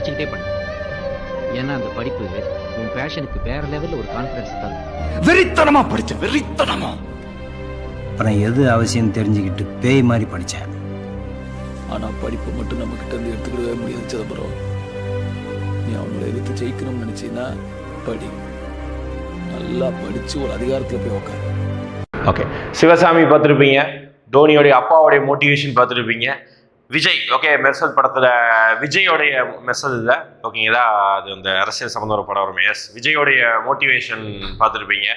படிச்சுக்கிட்டே பண்ணு. ஏன்னா அந்த படிப்பு உன் பேஷனுக்கு வேற லெவல்ல ஒரு கான்ஃபிடன்ஸ் தரும். வெறித்தனமா படிச்ச வெறித்தனமா. அப்புறம் எது அவசியம் தெரிஞ்சுக்கிட்டு பேய் மாதிரி படித்தேன். ஆனால் படிப்பு மட்டும் நம்ம கிட்ட இருந்து எடுத்துக்கிடவே முடியாது சிதம்பரம். நீ அவங்கள எதிர்த்து ஜெயிக்கணும்னு நினச்சின்னா படி. நல்லா படித்து ஒரு அதிகாரத்தில் போய் உட்காரு. ஓகே, சிவசாமி பார்த்துருப்பீங்க, டோனியோடைய அப்பாவுடைய மோட்டிவேஷன் பார்த்துருப்பீங்க, விஜய் ஓகே மெர்சல் படத்தில் விஜயோடைய மெர்சல் இல்லை ஓகேங்களா, அது அந்த அரசியல் சம்மந்த ஒரு படம் வரும். எஸ், விஜயோடைய மோட்டிவேஷன் பார்த்துருப்பீங்க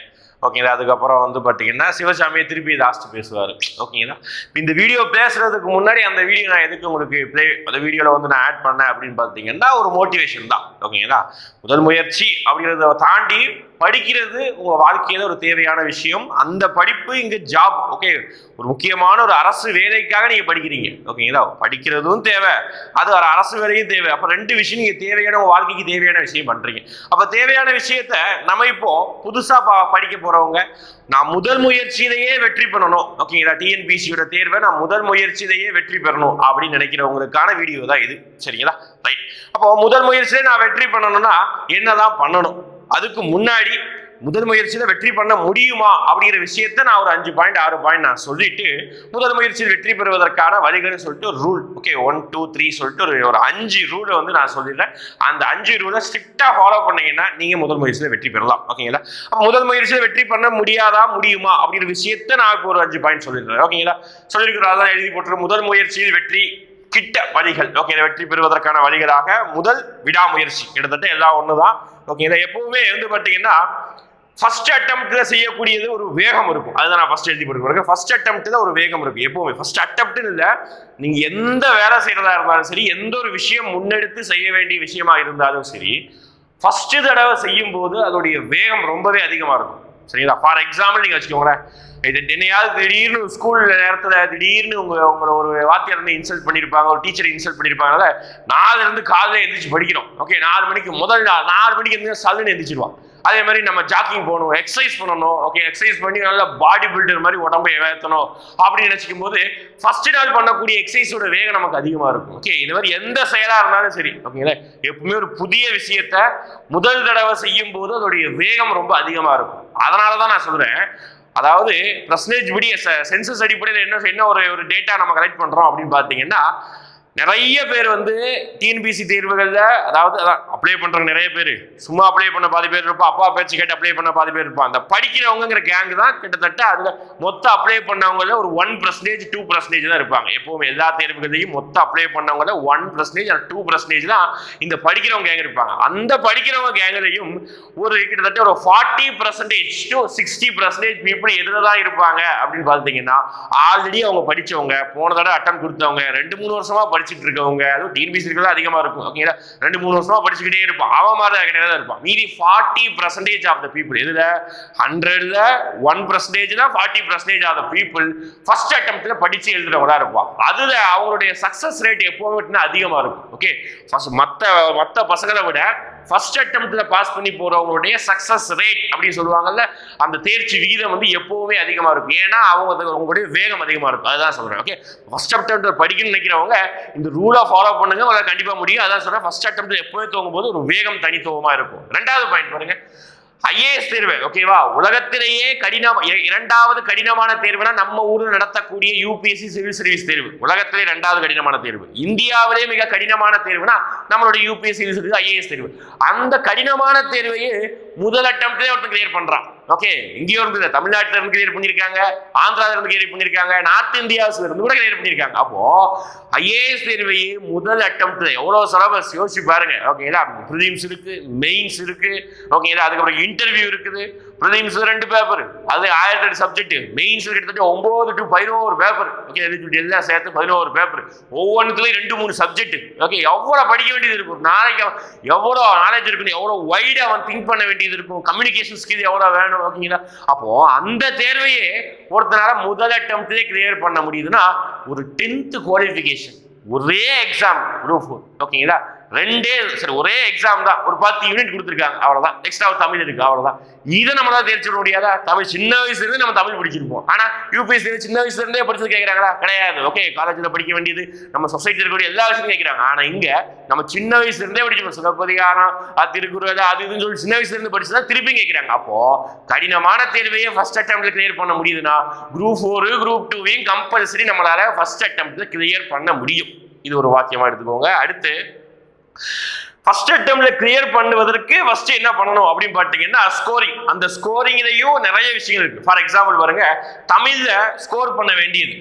ஓகேங்களா. அதுக்கப்புறம் வந்து பார்த்தீங்கன்னா சிவசாமியை திருப்பி லாஸ்ட் பேசுவார் ஓகேங்களா. இப்போ இந்த வீடியோ பேசுறதுக்கு முன்னாடி அந்த வீடியோ நான் எதுக்கு உங்களுக்கு அந்த வீடியோவில் வந்து நான் ஆட் பண்ணேன் அப்படின்னு பார்த்தீங்கன்னா ஒரு மோட்டிவேஷன் தான் ஓகேங்களா. முதல் முயற்சி அப்படிங்கிறத தாண்டி படிக்கிறது உங்கள் வாழ்க்கையில் ஒரு தேவையான விஷயம். அந்த படிப்பு இங்கே ஜாப் ஓகே, ஒரு முக்கியமான ஒரு அரசு வேலைக்காக நீங்கள் படிக்கிறீங்க ஓகேங்களா. படிக்கிறதும் தேவை, அது ஒரு அரசு வேலையும் தேவை. அப்போ ரெண்டு விஷயம் நீங்கள் தேவையான உங்கள் வாழ்க்கைக்கு தேவையான விஷயம் பண்ணுறீங்க. அப்போ தேவையான விஷயத்த நம்ம இப்போ புதுசாக படிக்க போகிறவங்க, நான் முதல் முயற்சியிலேயே வெற்றி பண்ணணும் ஓகேங்களா, டிஎன்பிசியோட தேர்வை நான் முதல் முயற்சியிலேயே வெற்றி பெறணும் அப்படின்னு நினைக்கிறவங்களுக்கான வீடியோ தான் இது சரிங்களா. ரைட், அப்போ முதல் முயற்சியிலே நான் வெற்றி பண்ணணும்னா என்னதான் பண்ணணும்? அதுக்கு முன்னாடி முதல் முயற்சியில வெற்றி பண்ண முடியுமா அப்படிங்கிற விஷயத்த நான் ஒரு 5 பாயிண்ட் 6 பாயிண்ட் நான் சொல்லிட்டு முதல் முயற்சியில் வெற்றி பெறுவதற்கான வழிகள்னு சொல்லிட்டு ஒரு ரூல் ஓகே 1 2 3 சொல்லிட்டு ஒரு 5 ரூலை வந்து நான் சொல்லிடுறேன். அந்த 5 ரூலை ஸ்ட்ரிக்டா ஃபாலோ பண்ணீங்கன்னா நீங்க முதல் முயற்சியில வெற்றி பெறலாம் ஓகேங்களா. அப்ப முதல் முயற்சியில வெற்றி பண்ண முடியாதா முடியுமா அப்படிங்கிற விஷயத்த நான் இப்போ ஒரு 5 பாயிண்ட் சொல்லிடுறேன் ஓகேங்களா. சொல்லியிருக்கிறதா எழுதி போட்டு முதல் முயற்சியில் வெற்றி கிட்ட வழிகள் ஓகே, வெற்றி பெறுவதற்கான வழிகளாக முதல் விடாமுயற்சி, கிட்டத்தட்ட எல்லாம் ஒண்ணுதான் ஓகே. இதை எப்பவுமே வந்து பார்த்தீங்கன்னா ஃபர்ஸ்ட் அட்டெம்ப்ட்ல செய்யக்கூடியது ஒரு வேகம் இருக்கும். அதுதான் நான் ஃபர்ஸ்ட் எழுதி போட்டுருக்கேன். ஃபர்ஸ்ட் அட்டெம்ப்ட்ல ஒரு வேகம் இருக்கும் எப்பவுமே. ஃபர்ஸ்ட் அட்டெம்ப்ட்னு இல்லை, நீங்க எந்த வேலை செய்யறதா இருந்தாலும் சரி, எந்த ஒரு விஷயம் முன்னெடுத்து செய்ய வேண்டிய விஷயமா இருந்தாலும் சரி, ஃபர்ஸ்ட் தடவை செய்யும் போது அதோடைய வேகம் ரொம்பவே அதிகமா இருக்கும் சரிங்களா. ஃபார் எக்ஸாம்பிள் நீங்க வச்சுக்கோங்களேன், இது என்னையாவது திடீர்னு ஸ்கூல் நேரத்துல திடீர்னு உங்களை ஒரு வாத்தியார் இருந்து இன்சல்ட் பண்ணியிருப்பாங்க, ஒரு டீச்சர் இன்சல்ட் பண்ணியிருப்பாங்கல்ல, 4 இருந்து காலையில எந்திரிச்சு படிக்கிறோம் ஓகே. 4 மணிக்கு முதல் நாள் 4 மணிக்கு எந்திரிச்சு சல்லுன்னு எந்திரிச்சிருவான். அதே மாதிரி நம்ம ஜாக்கிங் போகணும், எக்ஸசைஸ் பண்ணணும் ஓகே, எக்ஸசைஸ் பண்ணி நல்லா பாடி பில்டர் மாதிரி உடம்பை ஏற்றணும் அப்படின்னு நினைச்சிக்கும் போது ஃபர்ஸ்ட் நாள் பண்ணக்கூடிய எக்ஸசைஸோட வேகம் நமக்கு அதிகமா இருக்கும் ஓகே. இந்த மாதிரி எந்த செயலா இருந்தாலும் சரி ஓகேங்களா, எப்பவுமே ஒரு புதிய விஷயத்த முதல் தடவை செய்யும் போது அதோடைய வேகம் ரொம்ப அதிகமா இருக்கும். அதனாலதான் நான் சொல்றேன், அதாவது பர்சன்டேஜ் படி சென்சஸ் அடிப்படையில் என்ன ஒரு டேட்டா நம்ம கலெக்ட் பண்றோம் அப்படின்னு பாத்தீங்கன்னா, நிறைய பேர் வந்து டிஎன்பிசி தேர்வுகளில் அதாவது அப்ளை பண்றவங்க நிறைய பேர், சும்மா அப்ளை பண்ண பாதி பேர் இருப்பா, அப்பா பேச்சு கேட்டு அப்ளை பண்ண பாதி பேர் இருப்பான். அந்த படிக்கிறவங்கிற கேங் தான் கிட்டத்தட்ட அதுல மொத்த அப்ளை பண்ணவங்கள ஒரு 1% 2% தான் இருப்பாங்க. எப்பவுமே எல்லா தேர்வுகளையும் மொத்த அப்ளை பண்ணவங்கள 1% 2% தான் இந்த படிக்கிறவங்க கேங் இருப்பாங்க. அந்த படிக்கிறவங்க கேங்லையும் ஒரு கிட்டத்தட்ட ஒரு 40% to 60% பீப்புள் எதுல தான் இருப்பாங்க அப்படின்னு பார்த்தீங்கன்னா, ஆல்ரெடி அவங்க படிச்சவங்க, போன தடவை அட்டம் கொடுத்தவங்க, 2-3 வருஷமா படிச்சுட்டு இருக்கவங்க, அதுவும் டிஎன்பிசி அதிகமா இருக்கும் ஓகேங்களா. 2-3 வருஷமா படிச்சுக்கிட்டே இருப்பான், அவன் மாதிரி கிடையாது தான் இருப்பான். மீதி 40% ஆஃப் த பீப்புள், இதுல 100ல 1% தான் 40% ஆஃப் த பீப்புள் ஃபர்ஸ்ட் அட்டெம்ப்ட்ல படிச்சு எழுதுறவங்களா இருப்பான். அதுல அவங்களுடைய சக்சஸ் ரேட் எப்பவுமே அதிகமா இருக்கும் ஓகே. மற்ற பசங்களை விட ஃபர்ஸ்ட் அட்டெம்ப்ட்ல பாஸ் பண்ணி போறவங்களுடைய சக்சஸ் ரேட் அப்படின்னு சொல்லுவாங்கல்ல, அந்த தேர்ச்சி விகிதம் வந்து எப்பவுமே அதிகமா இருக்கும். ஏன்னா அவங்களுடைய வேகம் அதிகமா இருக்கும். அதுதான் சொல்றேன் ஓகே. ஃபர்ஸ்ட் அட்டெம்ப்ட்ல படிக்கணும்னு நினைக்கிறவங்க இந்த ரூலை ஃபாலோ பண்ணுங்க, உங்களுக்கு கண்டிப்பா முடியும். அதான் சொல்றேன், ஃபர்ஸ்ட் அட்டெம்ப்ட்ல எப்பவுமே தூங்கும் போது ஒரு வேகம் தனித்துவமா இருக்கும். 2வது பாயிண்ட் பாருங்க, ஐஏஎஸ் தேர்வு ஓகேவா. உலகத்திலேயே 2வது கடினமான தேர்வுனா நம்ம ஊரில் நடத்தக்கூடிய யூபிஎஸ்சி சிவில் சர்வீஸ் தேர்வு உலகத்திலே 2வது கடினமான தேர்வு. இந்தியாவிலே மிக கடினமான தேர்வுனா நம்மளுடைய யூபிஎஸ்சி சிவில் சர்வீஸ் ஐஏஎஸ் தேர்வு. அந்த கடினமான தேர்வையே முதல் அட்டெம்ப்ட்லயே ஒருத்தர் கிளியர் பண்றான் ஓகே. இங்கேயும் இருந்து தமிழ்நாட்டில இருந்து கிளியர் பண்ணிருக்காங்க, ஆந்திரால இருந்து கிளியர் பண்ணிருக்காங்க, நார்த் இந்தியாவில இருந்து கூட கிளியர் பண்ணிருக்காங்க. அப்போ ஐஏஎஸ் தேர்வையே முதல் அட்டெம்ப்ட்ல எவ்வளவு சிலபஸ் யோசிச்சு பாருங்க ஓகேங்களா. ப்ரிலிம்ஸ் இருக்கு, மெயின்ஸ் இருக்கு ஓகேங்களா, அதுக்கப்புறம் இன்டர்வியூ இருக்குது. ப்ரிலிம்ஸ் 2 பேப்பர், அது 1008 சப்ஜெக்ட், மெயின்ஸ் கிட்டத்தட்ட 9 to 11 பேப்பர் ஓகே. எல்லாம் சேர்த்து 11 பேப்பர், ஒவ்வொன்றுத்துலயும் 2-3 சப்ஜெக்ட் ஓகே. எவ்வளவு படிக்க வேண்டியது இருக்கும், நாளைக்கு எவ்வளவு நாலேஜ் இருக்கணும், எவ்வளவு வைடா அவன் திங்க் பண்ண வேண்டியது இருக்கும், கம்யூனிகேஷன் ஸ்கில் எவ்வளவு வேணும் ஓகேங்களா. அப்போ அந்த தேர்வையே ஒருத்தனால முதல் அட்டெம்ப்ட்லயே கிளியர் பண்ண முடியுதுன்னா ஒரு 10th குவாலிஃபிகேஷன் ஒரே எக்ஸாம் குரூப் 4 ஓகேங்களா, ஒரே எக்ஸாம் தான், ஒரு 10 யூனிட் கொடுத்துருக்காங்க அவ்வளவுதான், எக்ஸ்ட்ரா தமிழ் இருக்கு அவ்வளவுதான். இதை நம்மளால தெரிஞ்சுக்க முடியாதா? தமிழ் சின்ன வயசுல இருந்து நம்ம தமிழ் படிச்சிருப்போம். ஆனா யூபிஎஸ்சி சின்ன வயசுல இருந்தே படிச்சது கேட்கறாங்களா? கிடையாது. ஓகே, காலேஜ்ல படிக்க வேண்டியது நம்ம சொசைட்டில இருக்கக்கூடிய எல்லா விஷயமும் கேட்கறாங்க. ஆனா இங்க நம்ம சின்ன வயசுல இருந்தே படிச்சிருக்கோம். சிலப்பதிகாரம், திருக்குறள், அது இதுன்னு சொல்லி சின்ன வயசுல இருந்து படிச்சுதான் திருப்பி கேட்கறாங்க. அப்போ கடினமான தேர்வையே ஃபர்ஸ்ட் அட்டெம்ப்ட்ல கிளியர் பண்ண முடியுதுன்னா குரூப் 4 குரூப் 2 கம்பல்சரி நம்மளால ஃபர்ஸ்ட் அட்டெம்ப்ட்ல கிளியர் பண்ண முடியும். இது ஒரு வாக்கியமா எடுத்துக்கோங்க. அடுத்து ஃபர்ஸ்ட் அட்டெம்ப்ட்ல கிளியர் பண்ணுவதற்கு ஃபர்ஸ்ட் என்ன பண்ணணும் அப்படின்னு பாத்தீங்கன்னா ஸ்கோரிங். அந்த ஸ்கோரிங்லயும் நிறைய விஷயங்கள் இருக்கு. ஃபார் எக்ஸாம்பிள் பாருங்க, தமிழ்ல ஸ்கோர் பண்ண வேண்டியது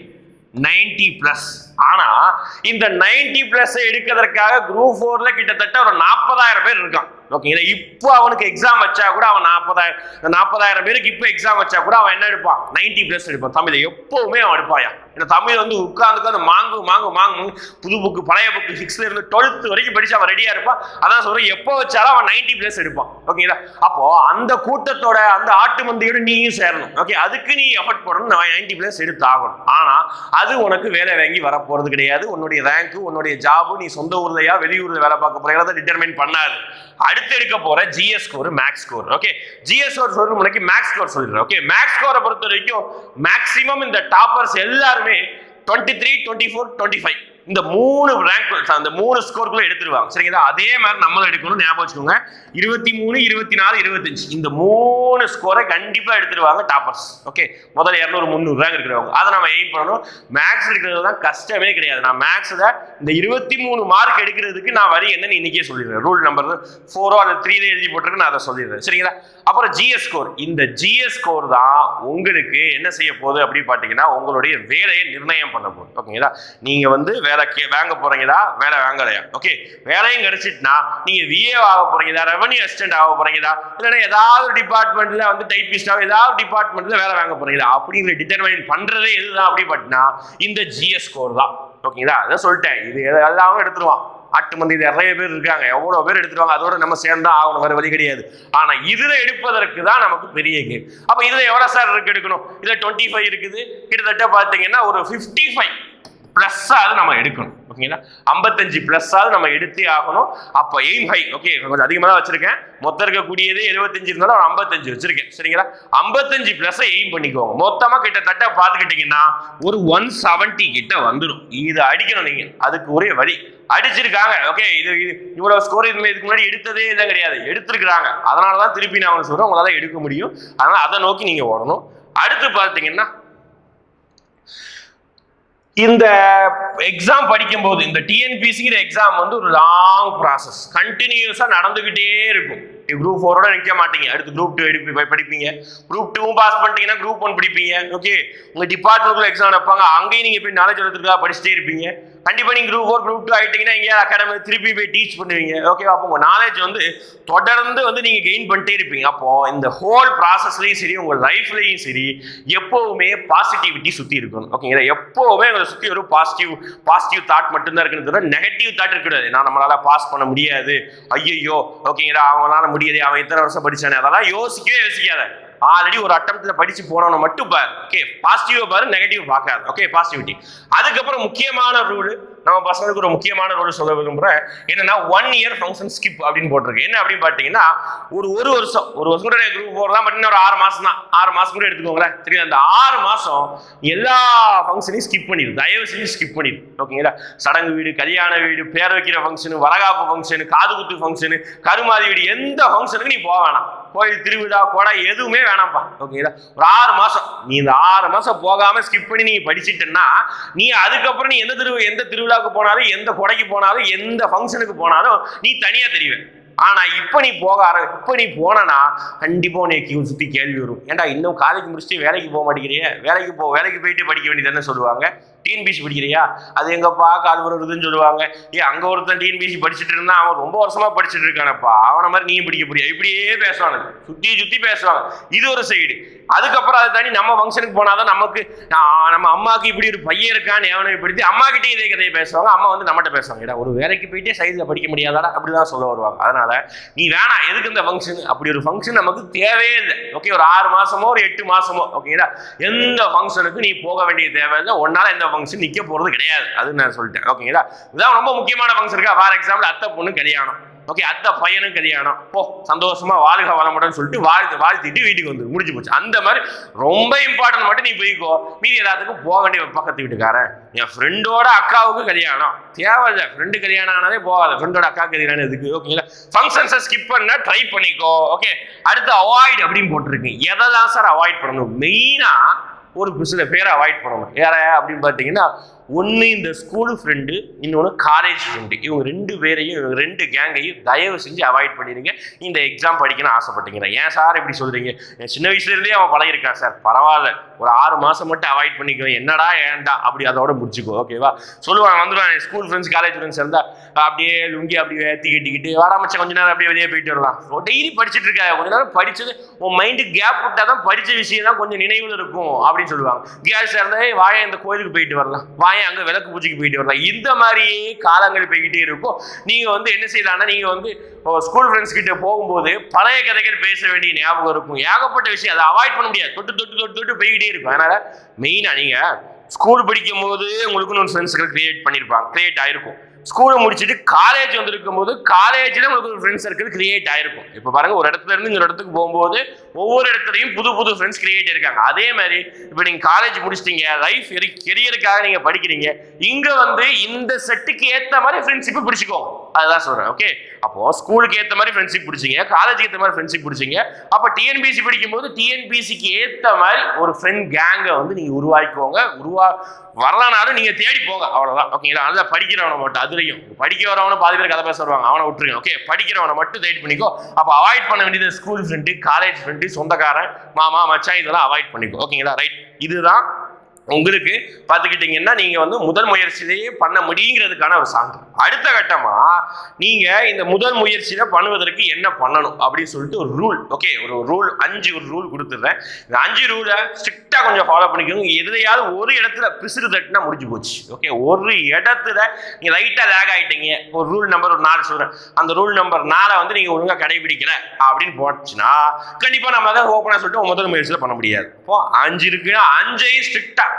90+. ஆனா இந்த 90+ எடுக்கிறதுக்காக குரூப் 4ல கிட்டத்தட்ட ஒரு 40,000 பேர் இருக்கான். ஓகேங்களா, இப்போ அவனுக்கு எக்ஸாம் வச்சா கூட அவன் 40,000 பேருக்கு இப்போ எக்ஸாம் வச்சா கூட அவன் என்ன எடுப்பான்? 90+ எடுப்பான். தமிழ் எப்பவுமே அவன் எடுப்பாயா. ஏன்னா தமிழ் வந்து உட்கார்ந்து மாங்கு புது புக்கு, பழைய புக்கு, 6ல இருந்து 12th வரைக்கும் படிச்சு அவன் ரெடியா இருப்பான். அதான் சொல்றேன், எப்போ வச்சாலும் அவன் 90+ எடுப்பான். ஓகேங்களா, அப்போ அந்த கூட்டத்தோட அந்த ஆட்டு மந்தையோட நீயும் சேரணும். ஓகே, அதுக்கு நீ எஃபர்ட் போடணும், 90+ எடுத்து ஆகணும். ஆனா அது உனக்கு வேலை வாங்கி வர போறது கிடையாது. உன்னுடைய ரேங்க், உன்னுடைய ஜாபு, நீ சொந்த ஊர்லயா வெளியூர்ல வேலை பார்க்க போறீங்களா டிட்டர்மைன் பண்ணாது. அடுத்து எடுக்க போற GS score, max score. Okay, GS score சொல்ற முன்னாடி மேக்ஸ் ஸ்கோர் சொல்லிடுறேன். ஓகே, மேக்ஸ் ஸ்கோரை பொறுத்த வரைக்கும் மேக்ஸிமம் இந்த டாப்பர்ஸ் எல்லாருமே 23, 24, 25 இந்த 3 ரேங்க், அந்த 3 ஸ்கோர்க்குள்ள எடுத்துருவாங்க. சரிங்களா, அதே மாதிரி நம்மளும் எடுக்கணும், ஞாபகம் வச்சுக்கோங்க. 23, 24, 25 இந்த 3 ஸ்கோரை கண்டிப்பா எடுத்துருவாங்க டாப்பர்ஸ். ஓகே, முதல்ல 200, 300 ரேங்க் இருக்கிறவங்க அதை நம்ம எய்ம் பண்ணணும். மேக்ஸ் எடுக்கிறதுலாம் கஷ்டமே கிடையாது. நான் மேக்ஸ்ல இந்த 23 மார்க் எடுக்கிறதுக்கு நான் வரி என்னன்னு இன்னைக்கே சொல்லிடுறேன். ரூல் நம்பர் 4 அல்லது 3 எழுதி போட்டிருக்கு, நான் அதை சொல்லிடுறேன். சரிங்களா, அப்புறம் ஜிஎஸ் ஸ்கோர். இந்த ஜிஎஸ் ஸ்கோர் தான் உங்களுக்கு என்ன செய்ய போகுது அப்படின்னு பார்த்தீங்கன்னா உங்களுடைய வேலையை நிர்ணயம் பண்ண போகுது. ஓகேங்களா, நீங்க வந்து வேலை வாங்க போறீங்களா, வேலை வாங்கலையா? ஓகே, வேலையும் கிடைச்சிட்டுனா நீங்க விஏ ஆக போறீங்களா, ரெவன்யூ அசிஸ்டன்ட் ஆக போறீங்களா, இல்லைன்னா ஏதாவது டிபார்ட்மெண்ட்ல வந்து டைபிஸ்டா ஏதாவது டிபார்ட்மெண்ட்ல வேலை வாங்க போறீங்களா அப்படிங்கிற டிட்டர்மைன் பண்றதே எதுதான் அப்படி பார்த்தீங்கன்னா இந்த ஜிஎஸ் ஸ்கோர் தான். ஓகேங்களா, அதான் சொல்லிட்டேன். இது எல்லாமே எடுத்துருவான். ஆட்டு மந்தி நிறைய பேர் இருக்காங்க, எவ்வளவு பேர் எடுத்துருவாங்க. அதோட நம்ம சேர்ந்தா ஆகணும், வேற வழி கிடையாது. ஆனா இதுல எடுப்பதற்கு தான் நமக்கு பெரிய கேம். அப்ப இதுல எவ்வளவு சார் இருக்கு எடுக்கணும்? இதுல 25 இருக்குது. கிட்டத்தட்ட பாத்தீங்கன்னா ஒரு 55+ நம்ம எடுக்கணும். ஓகேங்களா, 55+ நம்ம எடுத்தே ஆகணும். அப்ப எய்ம் ஹை. ஓகே, கொஞ்சம் அதிகமாக தான் வச்சிருக்கேன். மொத்தம் இருக்கக்கூடியது 75 இருந்தாலும் ஒரு 55 வச்சிருக்கேன். சரிங்களா, 55+ எய்ம் பண்ணிக்கோங்க. மொத்தமா கிட்டத்தட்ட பாத்துக்கிட்டீங்கன்னா ஒரு 170 கிட்ட வந்துடும். இது அடிக்கணும் நீங்க, அதுக்கு ஒரே வழி அடிச்சிருக்காங்க. ஓகே, இது இவ்வளவு ஸ்கோர் இதுக்கு முன்னாடி எடுத்ததே இல்லை கிடையாது, எடுத்திருக்கிறாங்க. அதனாலதான் திருப்பி நான் உங்களுக்கு சொல்றேன், உங்களால எடுக்க முடியும். அதனால அதை நோக்கி நீங்க ஓடணும். அடுத்து பாத்தீங்கன்னா இந்த எக்ஸாம் படிக்கும் போது இந்த டிஎன்பிசிங்கிற எக்ஸாம் வந்து ஒரு லாங் ப்ராசஸ், கண்டினியூஸா நடந்துகிட்டே இருக்கும். குரூப் 4ஓட நிற்க மாட்டீங்க, அடுத்து குரூப் 2 படிப்பீங்க. குரூப் 2 பாஸ் பண்ணிட்டீங்கன்னா குரூப் 1 படிப்பீங்க. ஓகே, உங்க டிபார்ட்மெண்ட்ல எக்ஸாம் வைப்பாங்க, அங்கேயும் நீங்க போய் நாலேஜ் எடுத்துருக்கா படிச்சுட்டே இருப்பீங்க. கண்டிப்பா நீங்க குரூப் 4 குரூப் 2 ஆயிட்டீங்கன்னா எங்கேயாவது அகாடமி திருப்பி போய் டீச் பண்ணுவீங்க. ஓகே, அப்போ உங்க நாலேஜ் வந்து தொடர்ந்து வந்து நீங்க கெயின் பண்ணிட்டே இருப்பீங்க. அப்போ இந்த ஹோல் ப்ராசஸ்லயும் சரி, உங்க லைஃப்லயும் சரி, எப்பவுமே பாசிட்டிவிட்டி சுத்தி இருக்கணும். ஓகேங்களா, எப்பவுமே உங்களை சுத்தி ஒரு பாசிட்டிவ் தாட் மட்டும்தான் இருக்குன்னு தவிர நெகட்டிவ் தாட் இருக்கக்கூடாது. நான் நம்மளால பாஸ் பண்ண முடியாது, ஐயோ ஓகேங்களா அவங்களால முடியாது, அவன் இத்தனை வருஷம் படிச்சானே, அதெல்லாம் யோசிக்காத. ஆல்ரெடி ஒரு அட்டம்ப்ட்ல படிச்சு போனவன மட்டும் பாரு. ஓகே, பாசிட்டிவ் பாரு, நெகட்டிவ் பார்க்காது. Okay, positivity. அதுக்கப்புறம் முக்கியமான ரூல், நம்ம பசங்களுக்கு ஒரு முக்கியமான ரூல் சொல்ல விரும்புறேன். என்னன்னா 1 இயர் ஃபங்க்ஷன் ஸ்கிப் அப்படின்னு போட்டிருக்கு. என்ன அப்படின்னு பாத்தீங்கன்னா ஒரு வருஷம் கூட குரூப் 4 தான், பட் ஒரு 6 மாசம் தான். 6 மாசம் கூட எடுத்துக்கோங்களேன். சரி, அந்த 6 மாசம் எல்லா ஃபங்க்ஷனையும் ஸ்கிப் பண்ணிடு, தயவு செஞ்சு ஸ்கிப் பண்ணிடு. ஓகேங்களா, சடங்கு வீடு, கல்யாண வீடு, பேர் வைக்கிற ஃபங்க்ஷனு, வளகாப்பு ஃபங்க்ஷனு, காது குத்து ஃபங்க்ஷனு, கருமாதி வீடு, எந்த ஃபங்க்ஷனுக்கு நீ போக வேணாம். கோயில் திருவிழா, கொடை எதுவுமே வேணாம்ப்பா. ஓகேங்களா, ஒரு 6 மாசம் நீ இந்த 6 மாசம் போகாம ஸ்கிப் பண்ணி நீ படிச்சுட்டேன்னா நீ அதுக்கப்புறம் நீ எந்த திருவிழாவுக்கு போனாலும், எந்த கொடைக்கு போனாலும், எந்த ஃபங்க்ஷனுக்கு போனாலும் நீ தனியா தெரிவேன். ஆனா இப்ப நீ போனா கண்டிப்பா உன்னை சுத்தி கேள்வி வரும். ஏன்டா இன்னும் காலேஜ் முடிச்சுட்டு வேலைக்கு போக மாட்டேங்கிறிய? வேலைக்கு போயிட்டு படிக்க வேண்டியதுன்னு சொல்லுவாங்க. டிஎன்பிசி படிக்கிறியா? அது எங்கப்பா கால் வருதுன்னு சொல்லுவாங்க. அங்க ஒருத்தன் டிஎன்பிசி படிச்சுட்டு இருந்தா அவன் ரொம்ப வருஷமா படிச்சுட்டு இருக்கானப்பா, அவனை மாதிரி நீயும் படிக்க போறியா? இப்படியே பேசுவாங்க, சுத்தி பேசுவாங்க. இது ஒரு சைடு. அதுக்கப்புறம் அதை தாண்டி நம்ம ஃபங்க்ஷனுக்கு போனாதான் நமக்கு நம்ம அம்மாவுக்கு இப்படி ஒரு பையன் இருக்கான்னு எவனை படுத்தி அம்மா கிட்டே இதே கதையை பேசுவாங்க. அம்மா வந்து நம்மகிட்ட பேசுவாங்க, ஒரு வேலைக்கு போயிட்டே சைடுல படிக்க முடியாதாடா அப்படிதான் சொல்ல வருவாங்க. அதனால இருக்கிறதுனால நீ வேணாம், எதுக்கு இந்த ஃபங்க்ஷன், அப்படி ஒரு ஃபங்க்ஷன் நமக்கு தேவையே இல்லை. ஓகே, ஒரு 6 மாசமோ ஒரு 8 மாசமோ ஓகேங்களா, எந்த ஃபங்க்ஷனுக்கு நீ போக வேண்டிய தேவையில்லை. ஒன்னால எந்த ஃபங்க்ஷன் நிக்க போறது கிடையாது, அது நான் சொல்லிட்டேன். ஓகேங்களா, இதான் ரொம்ப முக்கியமான ஃபங்க்ஷன் இருக்கா. ஃபார் எக்ஸாம்பிள் அத்தை பொண்ணு கல்யாணம், ஓகே, அத்தை பையனும் கல்யாணம், போ சந்தோஷமா வாழ்க வளமுடன் சொல்லிட்டு வாழ்த்திட்டு வீட்டுக்கு வந்து முடிஞ்சு போச்சு. அந்த மாதிரி ரொம்ப இம்பார்ட்டன்ட் மட்டும் நீ போய்க்கோ, மீதி எல்லாத்துக்கும் போக வேண்டிய பக்கத்து வீட்டுக்காரன். என் ஃப்ரெண்டோட அக்காவுக்கு கல்யாணம் தேவையில்லை, ஃப்ரெண்டு கல்யாணம் ஆனாலே போகாது, ஃப்ரெண்டோட அக்கா கல்யாணம் எதுக்கு. ஓகேங்களா, ஃபங்க்ஷன்ஸை ஸ்கிப் பண்ண ட்ரை பண்ணிக்கோ. ஓகே, அடுத்து அவாய்ட் அப்படின்னு போட்டிருக்கேன். எதெல்லாம் சார் அவாய்ட் பண்ணணும்? மெயினா ஒரு சில பேரை அவாய்ட் பண்ணணும். யார அப்படின்னு பார்த்தீங்கன்னா, ஒன்று இந்த ஸ்கூல் ஃப்ரெண்டு, இன்னொன்று காலேஜ் ஃப்ரெண்டு. இவங்க 2 பேரையும், இவங்க 2 கேங்கையும் தயவு செஞ்சு அவாய்ட் பண்ணிடுங்க. இந்த எக்ஸாம் படிக்கணும்னு ஆசைப்பட்டீங்கன்னா. ஏன் சார் இப்படி சொல்றீங்க? சின்ன வயசுலேருந்தே அவன் பழகிருக்கான் சார், பரவாயில்ல, ஒரு 6 மாதம் மட்டும் அவாய்ட் பண்ணிக்கோ, என்னடா ஏன்டா அப்படி அதோட முடிச்சுக்கோ. ஓகேவா, சொல்லுவாங்க வந்துடுவாங்க ஸ்கூல் ஃப்ரெண்ட்ஸ் காலேஜ் ஃப்ரெண்ட்ஸ் இருந்தால் அப்படியே லுங்கி அப்படியே ஏற்றி கட்டிக்கிட்டு வராமச்சா கொஞ்ச நேரம் அப்படியே வெளியே போயிட்டு வரலாம். டெய்லி படிச்சுட்டு இருக்கா, கொஞ்ச நேரம் படிச்சது உன் மைண்டுக்கு கேப் விட்டால் தான் படித்த விஷயம் தான் கொஞ்சம் நினைவில் இருக்கும் அப்படின்னு சொல்லுவாங்க. கேர்ள்ஸாக இருந்தால் வாயை இந்த கோயிலுக்கு போயிட்டு வரலாம், அங்க விளக்கு பூஜைக்கு போயிட்டு வரலாம். இந்த மாதிரியே காலங்கள் போய்கிட்டே இருக்கும். நீங்க வந்து என்ன செய்யலாம்னா, நீங்க வந்து ஸ்கூல் ஃப்ரெண்ட்ஸ் கிட்ட போகும்போது பழைய கதைகள் பேச வேண்டிய ஞாபகம் இருக்கும், ஏகப்பட்ட விஷயம், அதை அவாய்ட் பண்ண முடியாது, தொட்டு போய்கிட்டே இருக்கும். அதனால மெயினா நீங்க ஸ்கூல் படிக்கும் போது உங்களுக்குன்னு ஒரு ஃப்ரெண்ட்ஸ்கள் கிரியேட் ஆயிருக்கும். ஸ்கூலை முடிச்சுட்டு காலேஜ் வந்திருக்கும் போது காலேஜில் உங்களுக்கு ஒரு ஃப்ரெண்ட்ஸ் சர்க்கிள் கிரியேட் ஆயிருக்கும். இப்போ பாருங்க, ஒரு இடத்துல இருந்து இன்னொரு இடத்துக்கு போகும்போது ஒவ்வொரு இடத்துலையும் புது ஃப்ரெண்ட்ஸ் கிரியேட் இருக்காங்க. அதே மாதிரி இப்போ நீங்க காலேஜ் முடிச்சிட்டீங்க, லைஃப் கெரியருக்காக நீங்க படிக்கிறீங்க, இங்க வந்து இந்த செட்டுக்கு ஏற்ற மாதிரி ஃப்ரெண்ட்ஷிப் பிடிச்சிக்கோங்க. அதுதான் சொல்றேன். ஓகே, அப்போ ஸ்கூலுக்கு ஏற்ற மாதிரி ஃப்ரெண்ட்ஷிப் பிடிச்சிங்க, காலேஜுக்கு ஏற்ற மாதிரி ஃப்ரெண்ட்ஷிப் பிடிச்சிங்க. அப்போ டிஎன்பிசி படிக்கும் போது டிஎன்பிசிக்கு ஏற்ற மாதிரி ஒரு ஃப்ரெண்ட் கேங்கை வந்து நீங்க உருவாக்கிக்கோங்க. வரலனாலும் நீங்க தேடி போங்க, அவ்வளவுதான். ஓகேங்களா, நல்லா படிக்கிறவனை மட்டும், அதுலயும் படிக்க வரவனை பாதி பேர் கதை பேச வருவாங்க, அவனை விட்டுருங்க. ஓகே, படிக்கிறவனை மட்டும் தேடி பண்ணிக்கோ. அப்ப அவாய்ட் பண்ண வேண்டியது ஸ்கூல் ஃப்ரெண்டு, காலேஜ் ஃப்ரெண்டு, சொந்தக்காரன், மாமா மச்சான், இதெல்லாம் அவாய்ட் பண்ணிக்கோ. ஓகேங்களா, ரைட். இதுதான் உங்களுக்கு பார்த்துக்கிட்டீங்கன்னா நீங்க வந்து முதல் முயற்சியிலேயே பண்ண முடியுங்கிறதுக்கான ஒரு சான்று. அடுத்த கட்டமா நீங்க இந்த முதல் முயற்சியில பண்ணுவதற்கு என்ன பண்ணணும் அப்படின்னு சொல்லிட்டு ஒரு ரூல். ஓகே, ஒரு ரூல் 5 ரூல் கொடுத்துடுறேன். இந்த 5 ரூலை ஸ்ட்ரிக்டா கொஞ்சம் ஃபாலோ பண்ணிக்கோங்க. எதுலையாவது ஒரு இடத்துல பிசுறு தட்டுனா முடிஞ்சு போச்சு. ஓகே, ஒரு இடத்துல நீங்க லைட்டா லேக் ஆயிட்டீங்க, ஒரு ரூல் நம்பர் 4 சொல்றேன், அந்த ரூல் நம்பர் 4 வந்து நீங்க ஒழுங்கா கடைபிடிக்கல அப்படின்னு போச்சுன்னா கண்டிப்பா நம்ம அதை ஓப்பனா சொல்லிட்டு முதல் முயற்சியில பண்ண முடியாது. இப்போ 5 இருக்குன்னா 5ஐயும் ஸ்ட்ரிக்டா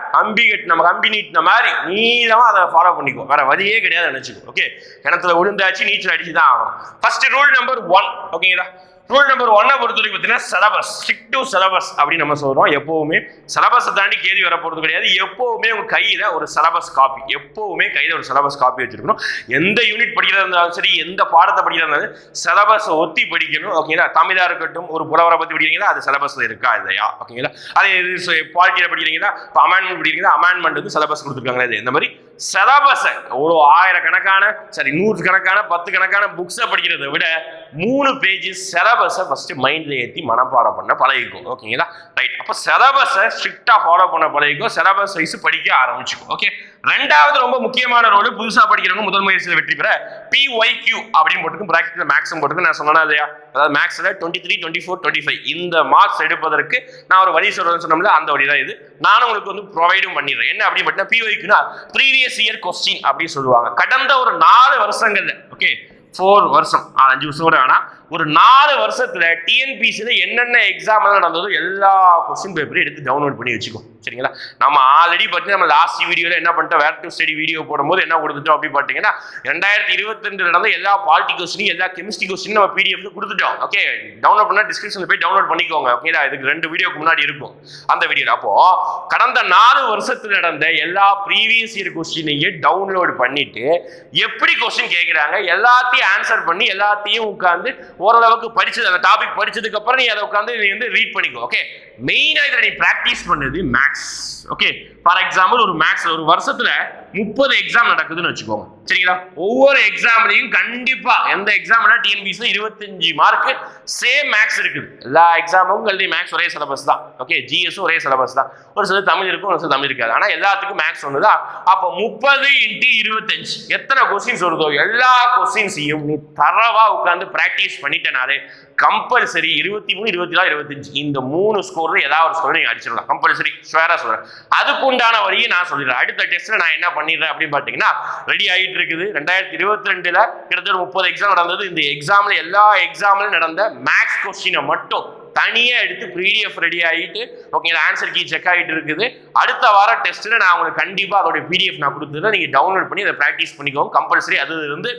நம்ம கம்பி நீட்டின மாதிரி நீளமா அதை ஃபாலோ பண்ணிக்கோ, வேற வழியே கிடையாது நினைச்சுக்கோ. ஓகே, கிணத்துல விழுந்தாச்சு, நீச்சல் அடிச்சுதான் ஆகணும். First rule number 1. ஓகேங்களா, ரூல் நம்பர் 1 பொறுத்த வரைக்கும் பார்த்தீங்கன்னா சிலபஸ், ஸ்ட்ரிக்ட் டு சிலபஸ் அப்படின்னு நம்ம சொல்றோம். எப்பவுமே சிலபஸை தாண்டி கேள்வி வர போறது கிடையாது. எப்பவுமே உங்க கையில ஒரு சிலபஸ் காப்பி, எப்பவுமே கையில ஒரு சிலபஸ் காப்பி வச்சிருக்கணும். எந்த யூனிட் படிக்கிறதா இருந்தாலும் சரி, எந்த பாடத்தை படிக்கிறதா இருந்தாலும் சிலபஸை ஒத்தி படிக்கணும். ஓகேங்களா, தமிழா இருக்கட்டும், ஒரு புலவரை பத்தி படிக்கிறீங்களா, அது சிலபஸ்ல இருக்கா இல்லையா. ஓகேங்களா, அதே பாலிட்டியில படிக்கிறீங்களா, இப்போ அமெண்ட்மெண்ட் படிக்கிறீங்களா, அமெண்ட்மெண்ட் வந்து சிலபஸ் கொடுத்துருக்காங்களா, இது இந்த மாதிரி சிலபஸை ஒரு 1000 கணக்கான 100 கணக்கான 10 கணக்கான புக்ஸை படிக்கிறத விட 3 பேஜ் சிலபஸை ஃபர்ஸ்ட் மைண்ட்ல ஏற்றி மனப்பாடம் பண்ண பழகிக்கும். ஓகேங்களா, ரைட். அப்போ சிலபஸை ஸ்ட்ரிக்டா ஃபாலோ பண்ண பழகிக்கும், சிலபஸ் வைஸ் படிக்க ஆரம்பிச்சுக்கும். ஓகே, ரெண்டாவது ரொம்ப முக்கியமான ரோல், புதுசா படிக்கிறவங்க முதல் முயற்சியில் வெற்றி பெற PYQ அப்படின்னு போட்டுக்கும், பிராக்கெட்ல மேக்ஸும் போட்டுக்கும். நான் சொன்னா இல்லையா, அதாவது மேக்ஸ்ல 23, 24, 25 இந்த மார்க்ஸ் எடுப்பதற்கு நான் ஒரு வழி சொல்றேன்னு சொன்னோம்ல, அந்த வழி தான் இது. நானும் உங்களுக்கு வந்து ப்ரொவைடும் பண்ணிடுறேன். என்ன அப்படின்னு பார்த்தீங்கன்னா, PYQனா ப்ரீவியஸ் இயர் கொஸ்டின் அப்படின்னு சொல்லுவாங்க. கடந்த ஒரு 4 வருஷங்கள்ல, ஓகே 4 வருஷம் 5 வருஷம் கூட வேணா, ஒரு 4 வருஷத்துல டிஎன்பிசியில என்னென்ன எக்ஸாம் எல்லாம் நடந்ததோ எல்லா கொஸ்டின் பேப்பரையும் எடுத்து டவுன்லோட் பண்ணி வச்சுக்கோ. சரிங்களா, நம்ம ஆல்ரெடி பார்த்தீங்கன்னா நம்ம லாஸ்ட் வீடியோல என்ன பண்ணிட்டோம், வேர் டு ஸ்டடி வீடியோ போடும்போது என்ன கொடுத்துட்டோம் அப்படி பார்த்தீங்கன்னா 2022 நடந்த எல்லா பாலிட்டி கொஸ்டின், எல்லா கெமிஸ்ட்ரி கொஸ்டின் நம்ம பிடிஎஃப்ல கொடுத்துட்டோம். ஓகே, டவுன்லோட் பண்ணா டிஸ்கிரிப்ஷன்ல போய் டவுன்லோட் பண்ணிக்கோங்க. ஓகேடா, இதுக்கு 2 வீடியோக்கு முன்னாடி இருக்கும் அந்த வீடியோ. அப்போ கடந்த 4 வருஷத்துல நடந்த எல்லா ப்ரீவியஸ் இயர் கொஸ்டினையும் டவுன்லோட் பண்ணிட்டு எப்படி கொஸ்டின் கேட்கிறாங்க எல்லாத்தையும் ஆன்சர் பண்ணி எல்லாத்தையும் உட்காந்து ஓரளவுக்கு படிச்சது, அந்த டாபிக் படிச்சதுக்கு அப்புறம் நீ அதை உட்காந்து நீ வந்து ரீட் பண்ணிக்கோ. ஓகே, மெயினா இதை நீ பிராக்டிஸ் பண்ணது மேக்ஸ். ஓகே, ஃபார் எக்ஸாம்பிள் ஒரு மேக்ஸ் ஒரு வருஷத்துல 30 எக்ஸாம் நடக்குதுன்னு வச்சுக்கோங்க. சரிங்களா, ஒவ்வொரு எக்ஸாம்லையும் கண்டிப்பா எந்த எக்ஸாம்னா டிஎன்பிசில 25 மார்க் சேம் மேக்ஸ் இருக்குது. எல்லா எக்ஸாமுக்கும் கல்வி மேக்ஸ் ஒரே சிலபஸ் தான். ஓகே, ஜிஎஸும் ஒரே சிலபஸ் தான். ஒரு சில தமிழ் இருக்கும், ஒரு சில தமிழ் இருக்காது. ஆனா எல்லாத்துக்கும் மேக்ஸ் ஒண்ணுதான். அப்போ 30 × 25 எத்தனை கொஸ்டின்ஸ் வருதோ எல்லா கொஸ்டின்ஸையும் நீ தரவா உட்காந்து பிராக்டிஸ் பண்ணிட்டனாலே கம்பல்சரி 23, 24, 25 இந்த 3 ஸ்கோர்ல ஏதாவது ஒரு ஸ்கோர் நீங்க அடிச்சிடலாம். கம்பல்சரி ஷுவரா சொல்றேன். அதுக்கு உண்டான வழியை நான் சொல்லிடுறேன். அடுத்த டெஸ்ட்ல நான் என்ன பண்ணேன் பண்ணிடுறேன் அப்படின்னு பார்த்தீங்கன்னா ரெடி ஆகிட்டு இருக்குது. 2022 கிட்டத்தட்ட 30 எக்ஸாம் நடந்தது. இந்த எக்ஸாம்ல எல்லா எக்ஸாம்லையும் நடந்த மேக்ஸ் கொஸ்டினை மட்டும் தனியாக எடுத்து பிடிஎஃப் ரெடி ஆகிட்டு ஓகேங்களா, ஆன்சர் கீ செக் ஆகிட்டு இருக்குது. அடுத்த வாரம் டெஸ்ட்டில் நான் உங்களுக்கு கண்டிப்பாக அதோட பிடிஎஃப் நான் கொடுத்துருந்தேன். நீங்கள் டவுன்லோட் பண்ணி அதை ப்ராக்டிஸ் பண்ணிக்கோங்க கம்பல்சரி. அது இருந்து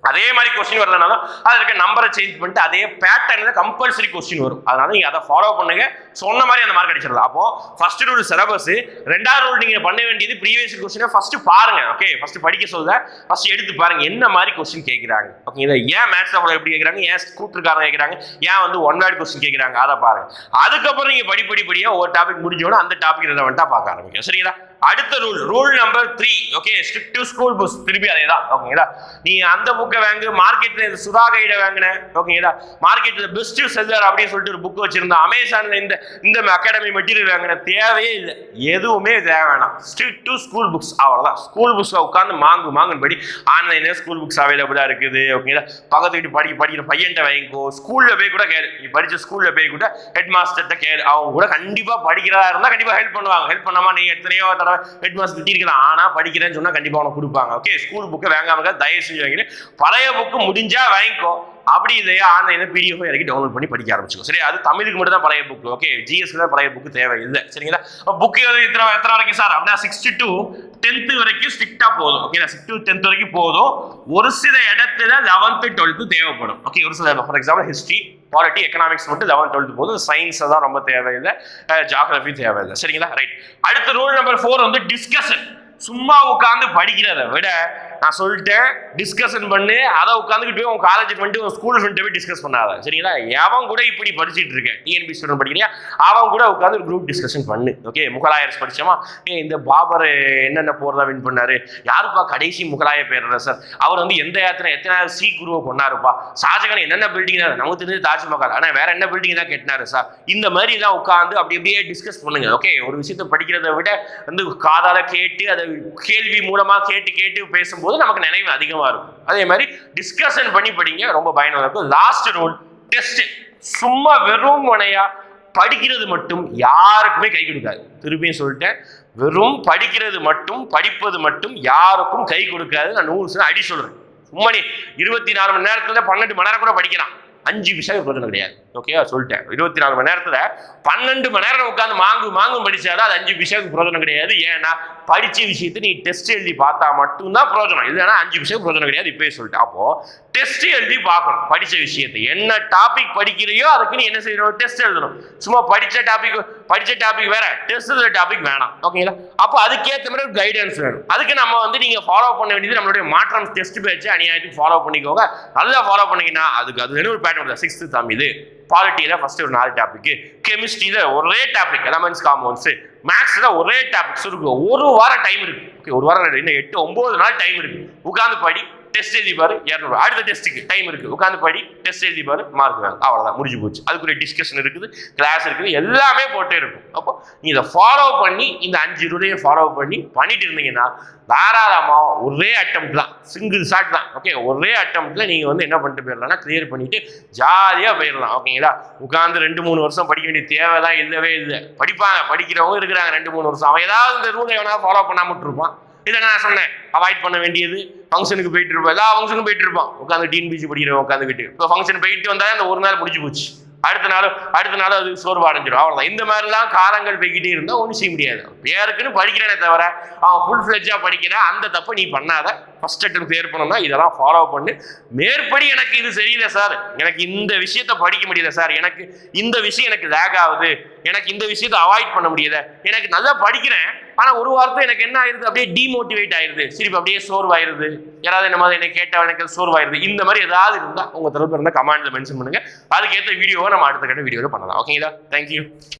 அதே மாதிரி கொஸ்டின் வரலனாலும் அதில் இருக்க நம்பரை சேஞ்ச் பண்ணிட்டு அதே பேட்டர்னில் கம்பல்சரி கொஸ்டின் வரும். அதனால நீங்கள் அதை ஃபாலோ பண்ணுங்க. சொன்ன மாதிரி அந்த மார்க் அடிச்சிடலாம். அப்போ ஃபர்ஸ்ட் ரூல் சிலபஸ், ரெண்டாவது ரூல் நீங்கள் பண்ண வேண்டியது ப்ரீவியஸ் கொஸ்டினை ஃபர்ஸ்ட் பாருங்க. ஓகே, ஃபர்ஸ்ட் படிக்க சொல்ல ஃபர்ஸ்ட் எடுத்து பாருங்க என்ன மாதிரி கொஸ்டின் கேட்குறாங்க. ஓகே, இதை ஏன் மேத்ஸ்ல எப்படி கேட்குறாங்க, ஏன் ஸ்கூட்டர்காரங்க கேட்குறாங்க, ஏன் வந்து ஒன் வேர்ட் கொஸ்டின் கேட்குறாங்க, அதை பாருங்க. அதுக்கப்புறம் நீங்கள் படிப்படியாக ஒரு டாபிக் முடிஞ்சோன்னா அந்த டாபிக் ரெலவெண்ட்டாக பார்க்க ஆரம்பிக்கும். சரிங்களா? அடுத்த rule number 3. Okay, strict to school books. திருப்பி அதே தான். ஓகேங்களா, நீ அந்த புக்கை வாங்கு. மார்க்கெட்ல இந்த சுதா கைடை வாங்கினேன். ஓகேங்களா, மார்க்கெட்ல பெஸ்ட் செல்லர் அப்படின்னு சொல்லிட்டு ஒரு புக் வச்சிருந்தேன். அமேசான்ல இந்த அகாடமி மெட்டீரியல் வாங்கின தேவையே இல்லை, எதுவுமே தேவை வேணாம். ஸ்ட்ரிக்ட் டு ஸ்கூல் புக்ஸ், அவ்வளோதான். ஸ்கூல் புக்ஸ்ல உட்காந்து மாங்குன்னு படி. ஆன்லைன்ல ஸ்கூல் புக்ஸ் அவைலபிளா இருக்குது. ஓகேங்களா, பக்கத்து வீட்டு படிக்கிற பையன்ட்ட வாங்கிக்கோ. ஸ்கூல்ல போய் கூட கேளு, நீ படிச்ச ஸ்கூல்ல போய் கூட ஹெட் மாஸ்டர்கிட்ட கேளு. அவங்க கூட கண்டிப்பா படிக்கிறதா இருந்தா கண்டிப்பா ஹெல்ப் பண்ணுவாங்க. ஹெல்ப் பண்ணாம நீ எத்தனையோ ஹெட் மாஸ்டர் திட்டிருக்கலாம், ஆனா படிக்கிறேன்னு சொன்னா கண்டிப்பா உனக்கு கொடுப்பாங்க. ஓகே, ஸ்கூல் புக்கை வாங்காம தயவு செஞ்சு வாங்கிட்டு பழைய புக்கு முடிஞ்சா வாங்கிக்கோ. அப்படி இல்லையா ஆன்லைன்ல பிடிஎஃப் இறக்கி டவுன்லோட் பண்ணி படிக்க ஆரம்பிச்சுக்கோ. சரி, அது தமிழுக்கு மட்டும் தான் பழைய புக். ஓகே, ஜிஎஸ்ல பழைய புக் தேவை இல்லை. சரிங்களா? புக்கு எத்தனை வரைக்கும் சார் அப்படின்னா 6 to 10th வரைக்கும் ஸ்ட்ரிக்டா போதும். ஓகே, 6 to 10th வரைக்கும் போதும். ஒரு சில இடத்துல 11th 12th தேவைப்படும். ஓகே, ஒரு சில for example history, polity, economics மட்டும் 11th 12th போதும். சயின்ஸ் தான் ரொம்ப தேவையில்லை, ஜியோகிராஃபி தேவையில்லை. சரிங்களா? ரைட். அடுத்த ரூல் நம்பர் 4 வந்து டிஸ்கஷன். சும்மா உட்காந்து படிக்கிறத விட நான் சொல்லிட்டேன், டிஸ்கஷன் பண்ணு. அதை உட்காந்துக்கிட்டு போய் உன் காலேஜ் பண்ணிட்டு உன் ஸ்கூல் ஃப்ரெண்ட் போய் டிஸ்கஸ் பண்ணாத. சரிங்களா? அவன் கூட இப்படி படிச்சுட்டு இருக்கேன், டிஎன்பி ஸ்டூடெண்ட் படிக்கிறியா, அவன் கூட உட்காந்து குரூப் டிஸ்கஷன் பண்ணு. ஓகே, முகலாயர்ஸ் படிச்சோமா, இந்த பாபர் என்னென்ன போர் தான் வின் பண்ணாரு, யாருப்பா கடைசி முகலாய பேரரசர் சார், அவர் வந்து எந்த இடத்துல எத்தனை சி குருவை கொண்டாருப்பா, ஷாஜகான் என்னென்ன பில்டிங், நமக்கு தெரிஞ்சு தாஜ்மஹால், ஆனால் வேற என்ன பில்டிங் தான் கட்டினாரு சார். இந்த மாதிரி தான் உட்காந்து அப்படியே டிஸ்கஸ் பண்ணுங்க. ஓகே, ஒரு விஷயத்தை படிக்கிறத விட வந்து காதால கேட்டு அதை கேள்வி மூலமா கேட்டு பேசும்போது நமக்கு நினைவு அதிகமா இருக்கும். அதே மாதிரி டிஸ்கஷன் பண்ணி படிங்க, ரொம்ப பயனுள்ளதா இருக்கும். Last rule test. சும்மா வெறும் முனையா படிக்கிறது மட்டும் யாருக்குமே கை கொடுக்காது. திருப்பியும் சொல்லிட்டேன், வெறும் படிக்கிறது மட்டும் படிப்பது மட்டும் யாருக்கும் கை கொடுக்காது. நான் 100 அடி சொல்றேன். சும்மா நீ 24 மணி நேரத்துல 12 மணி நேரம் கூட படிக்கலாம், 5 விஷயம் பிரயோஜனம் கிடையாது. ஓகேவா? சொல்லிட்டேன், 24 மணி நேரத்துல 12 மணி நேரம் உட்காந்து மாங்கு படிச்சாலும் அது 5 விஷயம் பிரயோஜனம் கிடையாது. ஏன்னா படிச்ச விஷயத்தை நீ டெஸ்ட் எழுதி பார்த்தா மட்டும்தான் பிரயோஜனம். இல்லைன்னா 5 விஷயம் பிரயோஜனம் கிடையாது. இப்பவே சொல்லிட்டேன். அப்போ டெஸ்ட் எழுதி பார்க்கணும். படிச்ச விஷயத்தை என்ன டாபிக் படிக்கிறையோ அதுக்கு நீ என்ன செய்யணும், டெஸ்ட் எழுதணும். சும்மா படிச்ச டாபிக் வேற, டெஸ்ட் டாபிக் வேணாம். ஓகேங்களா? அப்போ அதுக்கேற்ற மாதிரி கைடன்ஸ் வேணும். அதுக்கு நம்ம வந்து நீங்க ஃபாலோ பண்ண வேண்டியது நம்மளுடைய மாற்றம் டெஸ்ட் பேட்ச் அநியாயத்துக்கு ஃபாலோ பண்ணிக்கோங்க. நல்லா ஃபாலோ பண்ணீங்கன்னா அதுக்கு அது ஒரு பேட்டர்ன். 6th தமிழ், பாலிட்டியில ஃபர்ஸ்ட் ஒரு 4 டாபிக், கெமிஸ்ட்ரியில ஒரே டாபிக் எலமெண்ட்ஸ் காம்பவுண்ட்ஸ், மேக்ஸ்ல ஒரே டாபிக் இருக்கு. ஒரு வாரம் டைம் இருக்கு. ஓகே, ஒரு வாரம் இன்னும் 8-9 நாள் டைம் இருக்கு. உட்காந்து படி, டெஸ்ட் எழுதி பாரு, 200. அடுத்த டெஸ்ட்டுக்கு டைம் இருக்கு, உட்காந்து படி, டெஸ்ட் எழுதி பாரு, மார்க் வாங்க. அவ்வளவுதான், முடிஞ்சு போச்சு. அதுக்குரிய டிஸ்கஷன் இருக்குது, கிளாஸ் இருக்குது, எல்லாமே போட்டே இருக்கும். அப்போ நீ இதை ஃபாலோ பண்ணி இந்த 5 ரூலையும் ஃபாலோ பண்ணிட்டு இருந்தீங்கன்னா தாராளமா ஒரே அட்டெம்ப்ட் தான், சிங்கிள் ஷாட் தான். ஓகே, ஒரே அட்டெம்ப்ட்ல நீங்க வந்து என்ன பண்ணிட்டு போயிடலாம்னா கிளியர் பண்ணிட்டு ஜாலியா போயிடலாம். ஓகேங்களா? உட்காந்து 2-3 வருஷம் படிக்க வேண்டிய தேவைதான் இல்லவே இல்லை. படிக்கிறவங்க இருக்கிறாங்க 2-3 வருஷம். அவன் ஏதாவது இந்த ரூலை எவனா ஃபாலோ பண்ணாம இருப்பான். இதை நான் சொன்னேன், அவாய்ட் பண்ண வேண்டியது. ஃபங்க்ஷனுக்கு போயிட்டு இருப்பான், எல்லா ஃபங்க்ஷனுக்கும் போயிட்டு இருப்பான், உட்காந்து டிஎன்பிசி படிக்கிறவன் உட்காந்துக்கிட்டு. இப்போ ஃபங்க்ஷன் போயிட்டு வந்தா அந்த ஒரு நாள் முடிஞ்சு போச்சு. அடுத்த நாள் அது சோர்வு அடைஞ்சிடும். அவ்வளோதான். இந்த மாதிரிலாம் காலங்கள் போய்கிட்டே இருந்தால் ஒன்றும் செய்ய முடியாது. பேருக்குன்னு படிக்கிறேனே தவிர அவன் ஃபுல் ஃப்ளெட்ஜாக படிக்கிறேன், அந்த தப்பை நீ பண்ணாத. ஃபர்ஸ்ட் அட்டெம்ப்ட் கிளியர் பண்ணணும்னா இதெல்லாம் ஃபாலோ பண்ணு. மேற்படி எனக்கு இது சரியில்லை சார், எனக்கு இந்த விஷயத்த படிக்க முடியல சார், எனக்கு இந்த விஷயம் எனக்கு லேக் ஆகுது, எனக்கு இந்த விஷயத்தை அவாய்ட் பண்ண முடியல, எனக்கு நல்லா படிக்கிறேன் ஆனால் ஒரு வாரத்தை எனக்கு என்ன ஆயிருது, அப்படியே டிமோட்டிவேட் ஆயிருது, சிரிப்பு அப்படியே சோர்வாயிருது, யாராவது என்ன மாதிரி என்ன கேட்டால் எனக்கு சோர்வாயிருது. இந்த மாதிரி ஏதாவது இருந்தால் உங்கள் தரப்பு இருந்தால் கமெண்ட்ல மென்ஷன் பண்ணுங்க. அதுக்கேற்ற வீடியோவை நம்ம அடுத்த கட்ட வீடியோவில் பண்ணலாம். ஓகேங்களா? தேங்க்யூ.